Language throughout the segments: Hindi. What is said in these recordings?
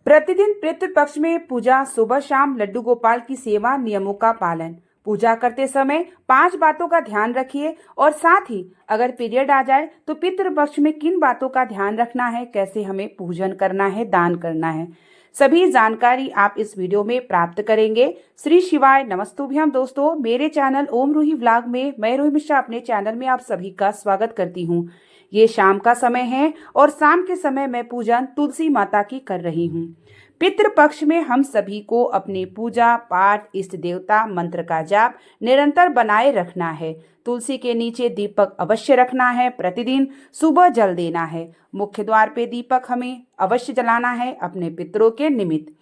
प्रतिदिन पितृपक्ष में पूजा, सुबह शाम लड्डू गोपाल की सेवा, नियमों का पालन। पूजा करते समय 5 बातों का ध्यान रखिए और साथ ही अगर पीरियड आ जाए तो पितृपक्ष में किन बातों का ध्यान रखना है, कैसे हमें पूजन करना है, दान करना है, सभी जानकारी आप इस वीडियो में प्राप्त करेंगे। श्री शिवाय नमस्तुभ्यम। दोस्तों, मेरे चैनल ओम रूही व्लॉग में मैं रूही मिश्रा अपने चैनल में आप सभी का स्वागत करती हूँ। ये शाम का समय है और शाम के समय मैं पूजन तुलसी माता की कर रही हूँ। पितृपक्ष में हम सभी को अपने पूजा पाठ, इष्ट देवता मंत्र का जाप निरंतर बनाए रखना है। तुलसी के नीचे दीपक अवश्य रखना है। प्रतिदिन सुबह जल देना है। मुख्य द्वार पे दीपक हमें अवश्य जलाना है अपने पितरों के निमित्त।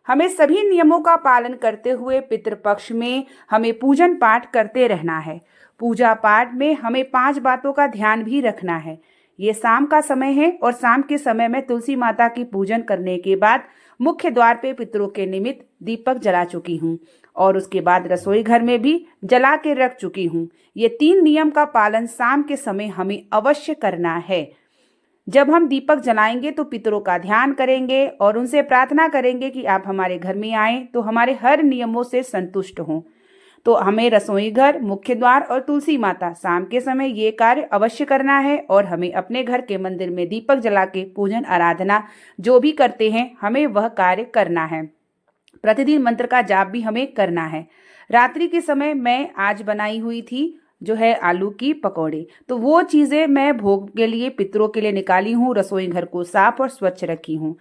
हमें सभी नियमों का पालन करते हुए पितृपक्ष में हमें पूजन पाठ करते रहना है। पूजा पाठ में हमें 5 बातों का ध्यान भी रखना है। ये शाम का समय है और शाम के समय में तुलसी माता की पूजन करने के बाद मुख्य द्वार पे पितरों के निमित्त दीपक जला चुकी हूँ और उसके बाद रसोई घर में भी जला के रख चुकी हूँ। ये 3 नियम का पालन शाम के समय हमें अवश्य करना है। जब हम दीपक जलाएंगे तो पितरों का ध्यान करेंगे और उनसे प्रार्थना करेंगे कि आप हमारे घर में आए तो हमारे हर नियमों से संतुष्ट हों। तो हमें रसोई घर, मुख्य द्वार और तुलसी माता शाम के समय ये कार्य अवश्य करना है और हमें अपने घर के मंदिर में दीपक जला के पूजन आराधना जो भी करते हैं हमें वह कार्य करना है। प्रतिदिन मंत्र का जाप भी हमें करना है। रात्रि के समय मैं आज बनाई हुई थी जो है आलू की पकौड़े, तो वो चीज़ें मैं भोग के लिए पितरों के लिए निकाली हूँ। रसोई घर को साफ और स्वच्छ रखी हूँ।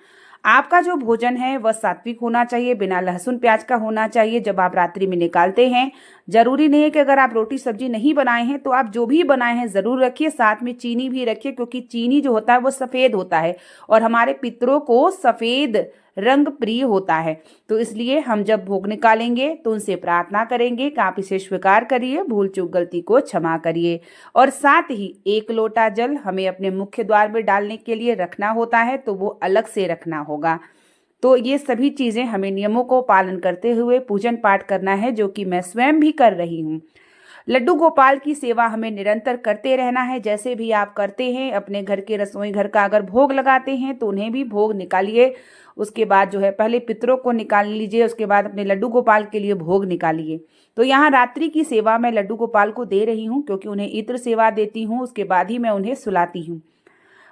आपका जो भोजन है वह सात्विक होना चाहिए, बिना लहसुन प्याज का होना चाहिए। जब आप रात्रि में निकालते हैं, जरूरी नहीं है कि अगर आप रोटी सब्जी नहीं बनाए हैं तो आप जो भी बनाए हैं ज़रूर रखिए, साथ में चीनी भी रखिए, क्योंकि चीनी जो होता है वो सफ़ेद होता है और हमारे पितरों को सफ़ेद रंग प्रिय होता है। तो इसलिए हम जब भोग निकालेंगे तो उनसे प्रार्थना करेंगे कि आप इसे स्वीकार करिए, भूल चूक गलती को क्षमा करिए। और साथ ही 1 लोटा जल हमें अपने मुख्य द्वार में डालने के लिए रखना होता है, तो वो अलग से रखना होगा। तो ये सभी चीज़ें हमें नियमों को पालन करते हुए पूजन पाठ करना है, जो कि मैं स्वयं भी कर रही हूँ। लड्डू गोपाल की सेवा हमें निरंतर करते रहना है। जैसे भी आप करते हैं अपने घर के रसोई घर का अगर भोग लगाते हैं तो उन्हें भी भोग निकालिए। उसके बाद जो है पहले पितरों को निकाल लीजिए, उसके बाद अपने लड्डू गोपाल के लिए भोग निकालिए। तो यहाँ रात्रि की सेवा मैं लड्डू गोपाल को दे रही हूँ, क्योंकि उन्हें इत्र सेवा देती हूँ, उसके बाद ही मैं उन्हें सुलाती हूँ।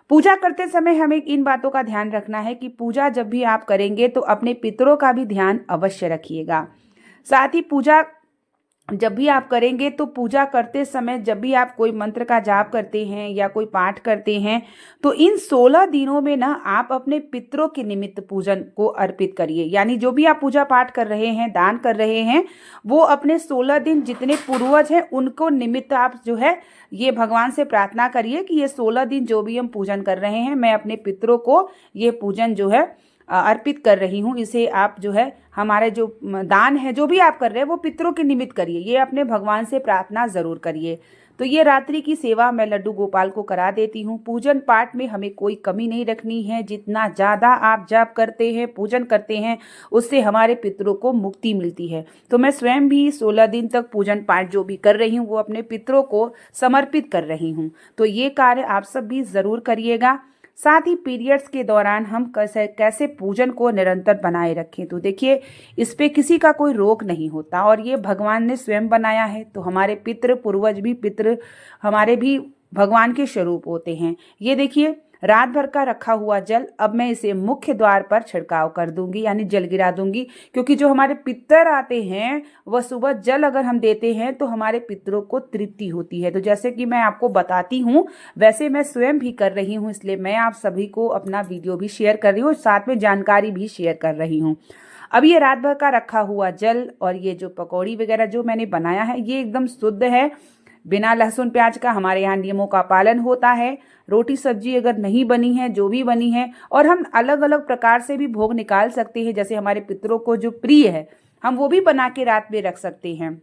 पूजा करते समय हमें इन बातों का ध्यान रखना है कि पूजा जब भी आप करेंगे तो अपने पितरों का भी ध्यान अवश्य रखिएगा। साथ ही पूजा जब भी आप करेंगे तो पूजा करते समय जब भी आप कोई मंत्र का जाप करते हैं या कोई पाठ करते हैं तो इन 16 दिनों में ना आप अपने पितरों के निमित्त पूजन को अर्पित करिए। यानी जो भी आप पूजा पाठ कर रहे हैं, दान कर रहे हैं, वो अपने 16 दिन जितने पूर्वज हैं उनको निमित्त आप जो है ये भगवान से प्रार्थना करिए कि ये 16 दिन जो भी हम पूजन कर रहे हैं, मैं अपने पितरों को ये पूजन जो है अर्पित कर रही हूँ। इसे आप जो है हमारे जो दान है जो भी आप कर रहे हैं वो पितरों के निमित्त करिए। ये अपने भगवान से प्रार्थना ज़रूर करिए। तो ये रात्रि की सेवा मैं लड्डू गोपाल को करा देती हूँ। पूजन पाठ में हमें कोई कमी नहीं रखनी है। जितना ज़्यादा आप जाप करते हैं, पूजन करते हैं, उससे हमारे पितरों को मुक्ति मिलती है। तो मैं स्वयं भी 16 दिन तक पूजन पाठ जो भी कर रही हूँ वो अपने पितरों को समर्पित कर रही हूँ। तो ये कार्य आप सब भी ज़रूर करिएगा। साथ ही पीरियड्स के दौरान हम कैसे पूजन को निरंतर बनाए रखें, तो देखिए इस पे किसी का कोई रोक नहीं होता और ये भगवान ने स्वयं बनाया है। तो हमारे पितृ पूर्वज भी पितृ हमारे भी भगवान के स्वरूप होते हैं। ये देखिए रात भर का रखा हुआ जल अब मैं इसे मुख्य द्वार पर छिड़काव कर दूंगी, यानी जल गिरा दूंगी, क्योंकि जो हमारे पितर आते हैं वह सुबह जल अगर हम देते हैं तो हमारे पितरों को तृप्ति होती है। तो जैसे कि मैं आपको बताती हूँ वैसे मैं स्वयं भी कर रही हूँ, इसलिए मैं आप सभी को अपना वीडियो भी शेयर कर रही हूँ, साथ में जानकारी भी शेयर कर रही हूँ। अब ये रात भर का रखा हुआ जल और ये जो पकौड़ी वगैरह जो मैंने बनाया है ये एकदम शुद्ध है, बिना लहसुन प्याज का। हमारे यहाँ नियमों का पालन होता है। रोटी सब्जी अगर नहीं बनी है, जो भी बनी है, और हम अलग अलग प्रकार से भी भोग निकाल सकते हैं, जैसे हमारे पितरों को जो प्रिय है हम वो भी बना के रात में रख सकते हैं।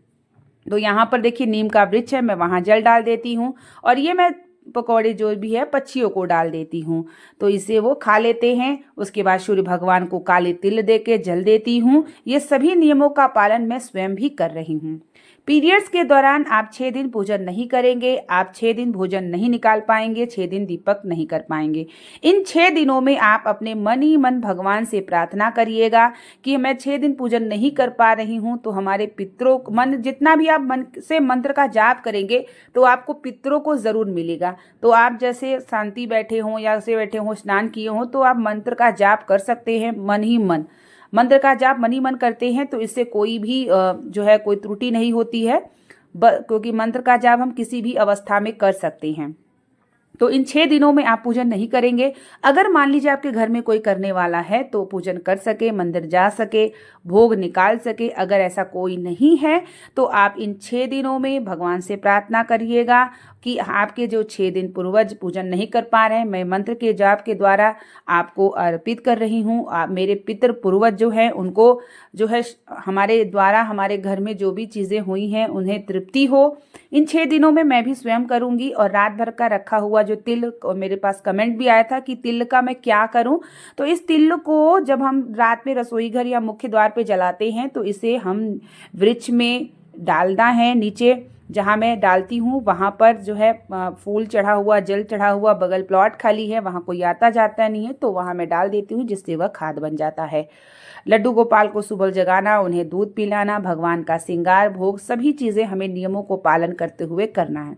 तो यहाँ पर देखिए नीम का वृक्ष है, मैं वहाँ जल डाल देती हूँ और ये मैं पकौड़े जो भी है पक्षियों को डाल देती हूँ, तो इसे वो खा लेते हैं। उसके बाद सूर्य भगवान को काले तिल दे के जल देती हूँ। ये सभी नियमों का पालन मैं स्वयं भी कर रही हूँ। पीरियड्स के दौरान आप 6 दिन पूजन नहीं करेंगे, आप 6 दिन भोजन नहीं निकाल पाएंगे, 6 दिन दीपक नहीं कर पाएंगे। इन 6 दिनों में आप अपने मन ही मन भगवान से प्रार्थना करिएगा कि मैं 6 दिन पूजन नहीं कर पा रही हूँ, तो हमारे पितरों मन जितना भी आप मन से मंत्र का जाप करेंगे तो आपको पितरों को ज़रूर मिलेगा। तो आप जैसे शांति बैठे हों या ऐसे बैठे हों, स्नान किए हों, तो आप मंत्र का जाप कर सकते हैं मन ही मन। मंत्र का जाप मन ही मन करते हैं तो इससे कोई भी जो है कोई त्रुटि नहीं होती है, क्योंकि मंत्र का जाप हम किसी भी अवस्था में कर सकते हैं। तो इन 6 दिनों में आप पूजन नहीं करेंगे। अगर मान लीजिए आपके घर में कोई करने वाला है तो पूजन कर सके, मंदिर जा सके, भोग निकाल सके। अगर ऐसा कोई नहीं है तो आप इन 6 दिनों में भगवान से प्रार्थना करिएगा कि आपके जो 6 दिन पूर्वज पूजन नहीं कर पा रहे हैं, मैं मंत्र के जाप के द्वारा आपको अर्पित कर रही हूँ। आप मेरे पितृ पूर्वज जो हैं उनको जो है हमारे द्वारा हमारे घर में जो भी चीज़ें हुई हैं उन्हें तृप्ति हो। इन 6 दिनों में मैं भी स्वयं करूँगी। और रात भर का रखा हुआ जो तिल, और मेरे पास कमेंट भी आया था कि तिल का मैं क्या करूँ, तो इस तिल को जब हम रात में रसोई घर या मुख्य द्वार पे जलाते हैं तो इसे हम वृक्ष में डालना है। नीचे जहाँ मैं डालती हूँ वहाँ पर जो है फूल चढ़ा हुआ, जल चढ़ा हुआ, बगल प्लॉट खाली है, वहाँ कोई आता जाता नहीं है, तो वहाँ मैं डाल देती हूँ, जिससे वह खाद बन जाता है। लड्डू गोपाल को सुबह जगाना, उन्हें दूध पिलाना, भगवान का श्रृंगार, भोग, सभी चीज़ें हमें नियमों को पालन करते हुए करना है।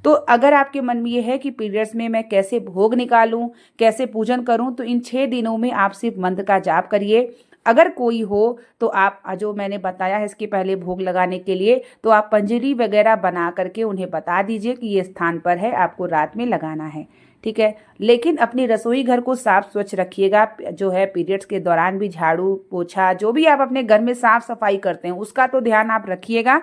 तो अगर आपके मन में ये है कि पीरियड्स में मैं कैसे भोग निकालूं, कैसे पूजन करूं, तो इन 6 दिनों में आप सिर्फ मंत्र का जाप करिए। अगर कोई हो तो आप जो मैंने बताया है इसके पहले भोग लगाने के लिए, तो आप पंजरी वगैरह बना करके उन्हें बता दीजिए कि ये स्थान पर है, आपको रात में लगाना है, ठीक है। लेकिन अपनी रसोई घर को साफ स्वच्छ रखिएगा। जो है पीरियड्स के दौरान भी झाड़ू पोछा जो भी आप अपने घर में साफ सफाई करते हैं उसका तो ध्यान आप रखिएगा।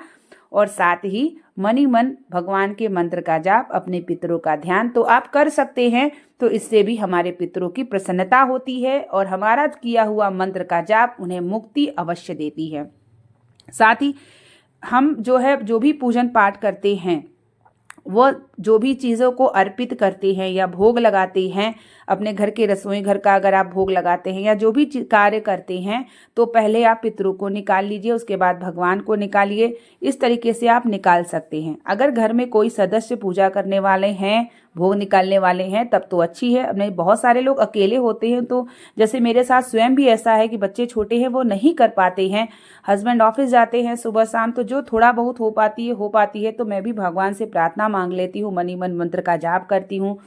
और साथ ही मन ही मन भगवान के मंत्र का जाप, अपने पितरों का ध्यान तो आप कर सकते हैं। तो इससे भी हमारे पितरों की प्रसन्नता होती है और हमारा किया हुआ मंत्र का जाप उन्हें मुक्ति अवश्य देती है। साथ ही हम जो भी पूजन पाठ करते हैं, वो जो भी चीज़ों को अर्पित करते हैं या भोग लगाते हैं, अपने घर के रसोई घर का अगर आप भोग लगाते हैं या जो भी कार्य करते हैं, तो पहले आप पितरों को निकाल लीजिए, उसके बाद भगवान को निकालिए। इस तरीके से आप निकाल सकते हैं। अगर घर में कोई सदस्य पूजा करने वाले हैं, भोग निकालने वाले हैं, तब तो अच्छी है। नहीं, बहुत सारे लोग अकेले होते हैं, तो जैसे मेरे साथ स्वयं भी ऐसा है कि बच्चे छोटे हैं, वो नहीं कर पाते हैं, हस्बैंड ऑफिस जाते हैं सुबह शाम, तो जो थोड़ा बहुत हो पाती है तो मैं भी भगवान से प्रार्थना मांग लेती हूँ, मनी मन मंत्र का जाप करती हूँ।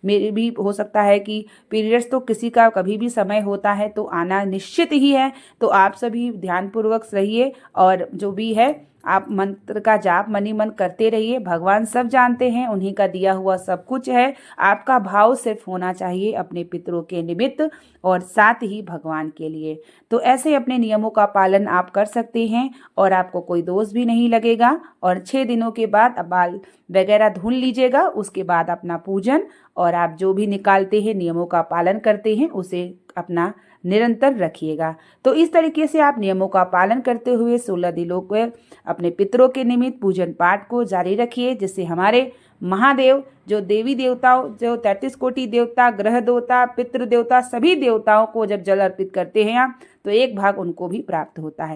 मेरे भी हो सकता है कि पीरियड्स तो किसी का कभी भी समय होता है, तो आना निश्चित ही है। तो आप सभी ध्यानपूर्वक रहिए और जो भी है आप मंत्र का जाप मनी मन करते रहिए। भगवान सब जानते हैं, उन्हीं का दिया हुआ सब कुछ है। आपका भाव सिर्फ होना चाहिए अपने पितरों के निमित्त और साथ ही भगवान के लिए। तो ऐसे अपने नियमों का पालन आप कर सकते हैं और आपको कोई दोष भी नहीं लगेगा। और 6 दिनों के बाद बाल वगैरह धुल लीजिएगा, उसके बाद अपना पूजन और आप जो भी निकालते हैं, नियमों का पालन करते हैं, उसे अपना निरंतर रखिएगा। तो इस तरीके से आप नियमों का पालन करते हुए 16 दिनों को अपने पितरों के निमित्त पूजन पाठ को जारी रखिए, जिससे हमारे महादेव जो देवी देवताओं, जो 33 कोटि देवता, ग्रह देवता, पितृ देवता, सभी देवताओं को जब जल अर्पित करते हैं आप, तो एक भाग उनको भी प्राप्त होता है।